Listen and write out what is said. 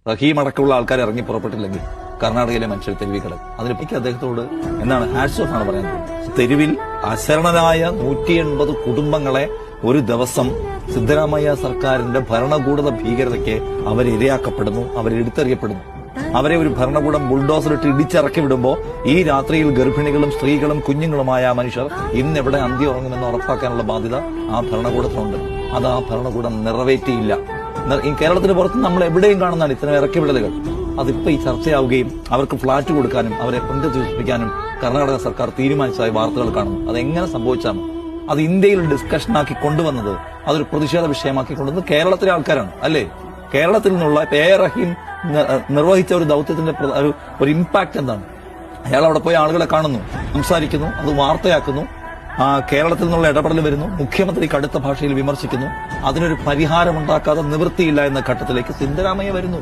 റഹീം അടക്കമുള്ള ആൾക്കാർ ഇറങ്ങി പുറപ്പെട്ടില്ലെങ്കിൽ കർണാടകയിലെ മനുഷ്യർ തെരുവിൽ കിടക്കും. അതിനെപ്പറ്റി അദ്ദേഹത്തോട് എന്താണ് ഹാറ്റ്സ് ഓഫ് ആണ് പറയുന്നത്. തെരുവിൽ അശരണരായ 180 കുടുംബങ്ങളെ ഒരു ദിവസം സിദ്ധരാമയ്യ സർക്കാരിന്റെ ഭരണകൂടത ഭീകരതയ്ക്ക് അവരിരയാക്കപ്പെടുന്നു, അവരെടുത്തെറിയപ്പെടുന്നു. അവരെ ഒരു ഭരണകൂടം ബുൾഡോസറിട്ട് ഇടിച്ചിറക്കി വിടുമ്പോൾ ഈ രാത്രിയിൽ ഗർഭിണികളും സ്ത്രീകളും കുഞ്ഞുങ്ങളുമായ ആ മനുഷ്യർ ഇന്നെവിടെ അന്ത്യം ഉറങ്ങുമെന്ന് ഉറപ്പാക്കാനുള്ള ബാധ്യത ആ ഭരണകൂടത്തിനുണ്ട്. അത് ആ ഭരണകൂടം നിറവേറ്റിയില്ല. ഈ കേരളത്തിന് പുറത്ത് നമ്മൾ എവിടെയും കാണുന്നതാണ് ഇത്തരം ഇറക്കി വിടലുകൾ. അതിപ്പോ ഈ ചർച്ചയാവുകയും അവർക്ക് ഫ്ളാറ്റ് കൊടുക്കാനും അവരെ പുനരുദ്ധരിപ്പിക്കാനും കർണാടക സർക്കാർ തീരുമാനിച്ചതായി വാർത്തകൾ കാണുന്നു. അതെങ്ങനെ സംഭവിച്ചാണ്? അത് ഇന്ത്യയിൽ ഡിസ്കഷനാക്കി കൊണ്ടുവന്നത്, അതൊരു പ്രതിഷേധ വിഷയമാക്കി കൊണ്ടുവന്നത് കേരളത്തിലെ ആൾക്കാരാണ്, അല്ലേ? കേരളത്തിൽ നിന്നുള്ള എ റഹീം നിർവഹിച്ച ഒരു ദൌത്യത്തിന്റെ ഒരു ഇമ്പാക്ട് എന്താണ്? അയാൾ അവിടെ പോയി ആളുകളെ കാണുന്നു, സംസാരിക്കുന്നു, അത് വാർത്തയാക്കുന്നു, കേരളത്തിൽ നിന്നുള്ള ഇടപെടൽ വരുന്നു, മുഖ്യമന്ത്രി കടുത്ത ഭാഷയിൽ വിമർശിക്കുന്നു. അതിനൊരു പരിഹാരമുണ്ടാക്കാതെ നിവൃത്തിയില്ല എന്ന ഘട്ടത്തിലേക്ക് സിദ്ധരാമയ്യ വരുന്നു.